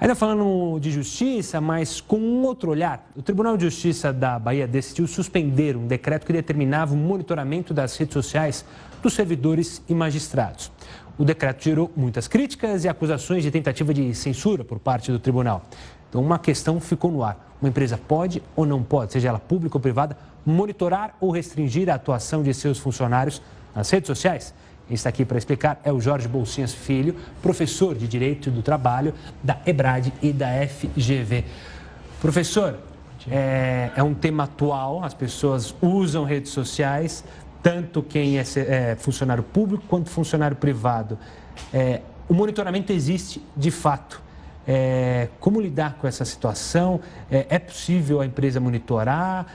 Ainda falando de justiça, mas com um outro olhar, o Tribunal de Justiça da Bahia decidiu suspender um decreto que determinava o monitoramento das redes sociais dos servidores e magistrados. O decreto gerou muitas críticas e acusações de tentativa de censura por parte do tribunal. Então, uma questão ficou no ar. Uma empresa pode ou não pode, seja ela pública ou privada, monitorar ou restringir a atuação de seus funcionários nas redes sociais? Quem está aqui para explicar é o Jorge Bolsinhas Filho, professor de Direito do Trabalho da EBRAD e da FGV. Professor, é um tema atual, as pessoas usam redes sociais, tanto quem é funcionário público quanto funcionário privado. O monitoramento existe de fato. Como lidar com essa situação? É possível a empresa monitorar?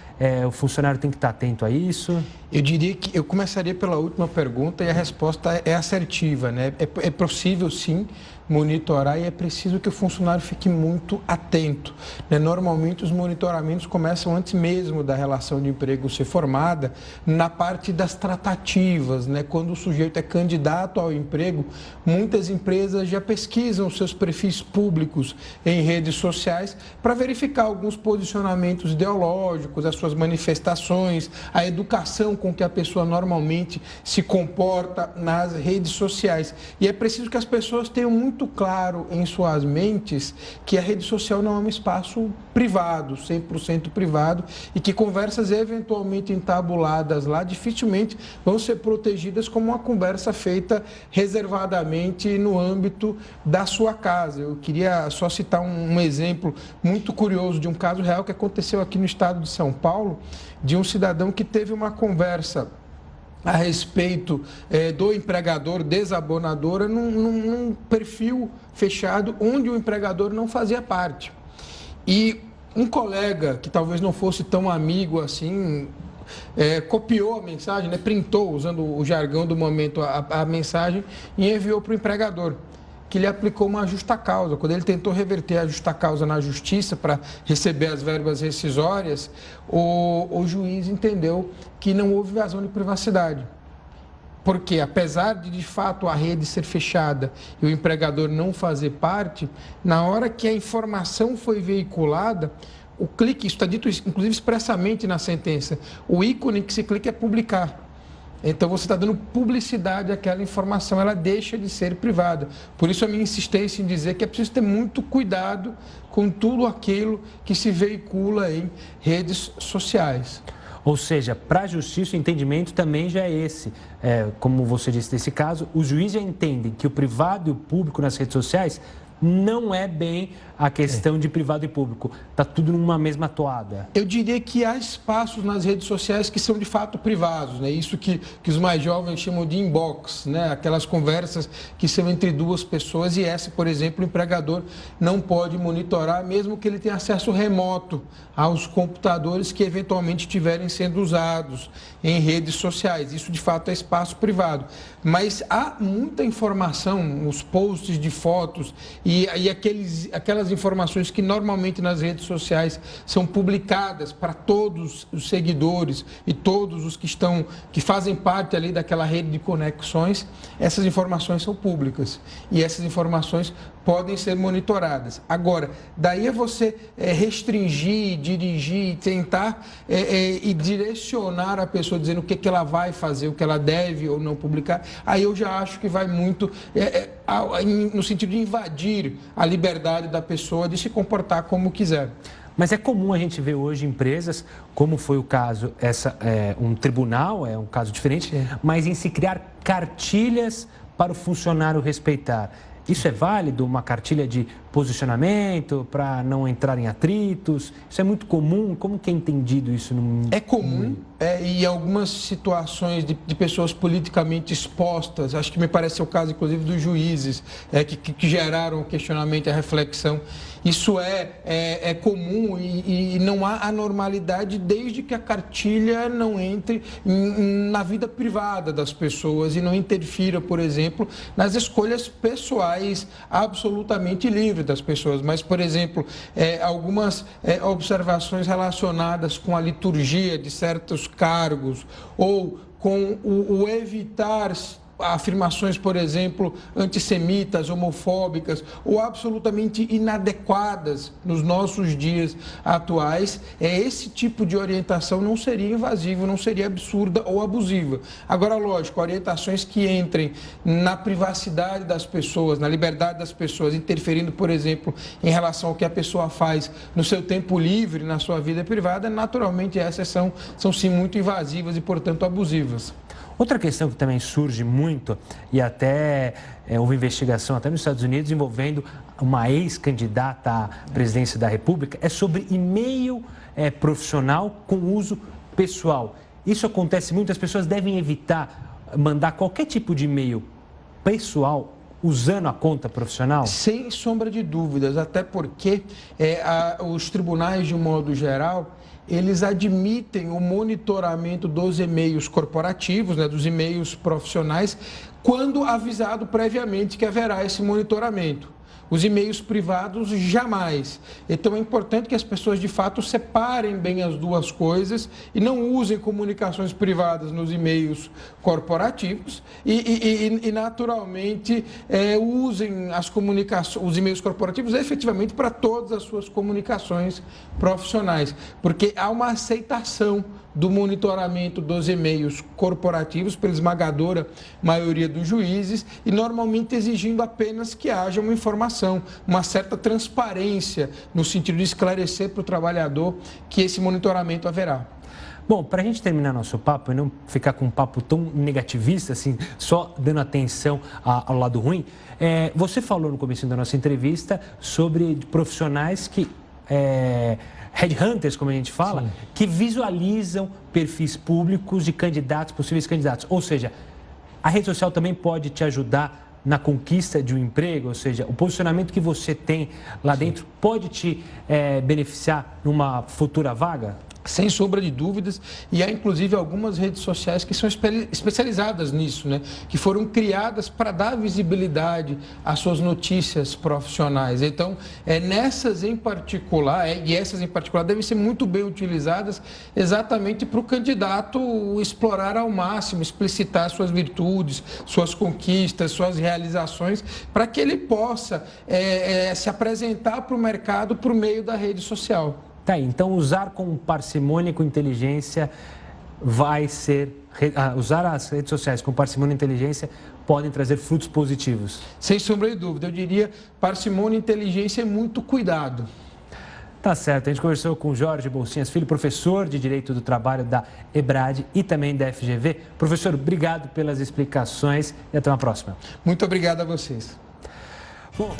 O funcionário tem que estar atento a isso? Eu diria que eu começaria pela última pergunta e a resposta é assertiva, né? É possível sim monitorar e é preciso que o funcionário fique muito atento, né? Normalmente os monitoramentos começam antes mesmo da relação de emprego ser formada, na parte das tratativas, né? Quando o sujeito é candidato ao emprego, muitas empresas já pesquisam os seus perfis públicos em redes sociais para verificar alguns posicionamentos ideológicos, as suas manifestações, a educação com que a pessoa normalmente se comporta nas redes sociais. E é preciso que as pessoas tenham muito claro em suas mentes que a rede social não é um espaço privado, 100% privado, e que conversas eventualmente entabuladas lá dificilmente vão ser protegidas como uma conversa feita reservadamente no âmbito da sua casa. Eu queria só citar um exemplo muito curioso de um caso real que aconteceu aqui no estado de São Paulo, de um cidadão que teve uma conversa a respeito do empregador desabonadora num perfil fechado onde o empregador não fazia parte. E um colega que talvez não fosse tão amigo assim, copiou a mensagem, né, printou, usando o jargão do momento, a mensagem e enviou para o empregador, que lhe aplicou uma justa causa. Quando ele tentou reverter a justa causa na justiça para receber as verbas rescisórias, o juiz entendeu que não houve invasão de privacidade. Porque, apesar de fato, a rede ser fechada e o empregador não fazer parte, na hora que a informação foi veiculada, o clique, isso está dito inclusive expressamente na sentença, o ícone que se clica é publicar. Então, você está dando publicidade àquela informação, ela deixa de ser privada. Por isso, a minha insistência em dizer que é preciso ter muito cuidado com tudo aquilo que se veicula em redes sociais. Ou seja, para a justiça, o entendimento também já é esse. Como você disse nesse caso, os juízes já entendem que o privado e o público nas redes sociais não é bem a questão de privado e público. Está tudo numa mesma toada. Eu diria que há espaços nas redes sociais que são de fato privados, né? Isso que os mais jovens chamam de inbox, né? Aquelas conversas que são entre duas pessoas e essa, por exemplo, o empregador não pode monitorar, mesmo que ele tenha acesso remoto aos computadores que eventualmente estiverem sendo usados em redes sociais. Isso, de fato, é espaço privado. Mas há muita informação, os posts de fotos e aquelas informações que normalmente nas redes sociais são publicadas para todos os seguidores e todos os que fazem parte ali daquela rede de conexões, essas informações são públicas e essas informações podem ser monitoradas. Agora, daí a você restringir, dirigir, tentar e direcionar a pessoa dizendo o que ela vai fazer, o que ela deve ou não publicar, aí eu já acho que vai muito no sentido de invadir a liberdade da pessoa de se comportar como quiser. Mas é comum a gente ver hoje empresas, como foi o caso, um tribunal, é um caso diferente, mas em se criar cartilhas para o funcionário respeitar. Isso é válido, uma cartilha de posicionamento para não entrar em atritos? Isso é muito comum? Como que é entendido isso no mundo? É comum e algumas situações de pessoas politicamente expostas, acho que me parece ser o caso, inclusive, dos juízes, que geraram o questionamento e a reflexão. Isso é comum e não há anormalidade desde que a cartilha não entre na vida privada das pessoas e não interfira, por exemplo, nas escolhas pessoais absolutamente livres das pessoas. Mas, por exemplo, algumas observações relacionadas com a liturgia de certos cargos ou com o evitar afirmações, por exemplo, antissemitas, homofóbicas ou absolutamente inadequadas nos nossos dias atuais, esse tipo de orientação não seria invasiva, não seria absurda ou abusiva. Agora, lógico, orientações que entrem na privacidade das pessoas, na liberdade das pessoas, interferindo, por exemplo, em relação ao que a pessoa faz no seu tempo livre, na sua vida privada, naturalmente essas são sim muito invasivas e, portanto, abusivas. Outra questão que também surge muito, e até houve investigação até nos Estados Unidos envolvendo uma ex-candidata à presidência da República, é sobre e-mail profissional com uso pessoal. Isso acontece muito, as pessoas devem evitar mandar qualquer tipo de e-mail pessoal usando a conta profissional? Sem sombra de dúvidas, até porque os tribunais, de um modo geral, eles admitem o monitoramento dos e-mails corporativos, né, dos e-mails profissionais, quando avisado previamente que haverá esse monitoramento. Os e-mails privados, jamais. Então, é importante que as pessoas, de fato, separem bem as duas coisas e não usem comunicações privadas nos e-mails corporativos e naturalmente, usem os e-mails corporativos efetivamente para todas as suas comunicações profissionais, porque há uma aceitação do monitoramento dos e-mails corporativos pela esmagadora maioria dos juízes e normalmente exigindo apenas que haja uma informação, uma certa transparência no sentido de esclarecer para o trabalhador que esse monitoramento haverá. Bom, para a gente terminar nosso papo e não ficar com um papo tão negativista, assim, só dando atenção ao lado ruim, você falou no começo da nossa entrevista sobre profissionais que... headhunters, como a gente fala, sim, que visualizam perfis públicos de candidatos, possíveis candidatos. Ou seja, a rede social também pode te ajudar na conquista de um emprego, ou seja, o posicionamento que você tem lá dentro pode te beneficiar numa futura vaga? Sem sombra de dúvidas, e há inclusive algumas redes sociais que são especializadas nisso, né? Que foram criadas para dar visibilidade às suas notícias profissionais. Então, nessas em particular, e essas em particular devem ser muito bem utilizadas exatamente para o candidato explorar ao máximo, explicitar suas virtudes, suas conquistas, suas realizações, para que ele possa se apresentar para o mercado por meio da rede social. Tá aí, então usar com parcimônia e com inteligência usar as redes sociais com parcimônia e inteligência podem trazer frutos positivos. Sem sombra de dúvida, eu diria parcimônia, inteligência e muito cuidado. Tá certo, a gente conversou com Jorge Bolsinhas Filho, professor de Direito do Trabalho da EBRAD e também da FGV. Professor, obrigado pelas explicações e até uma próxima. Muito obrigado a vocês. Bom...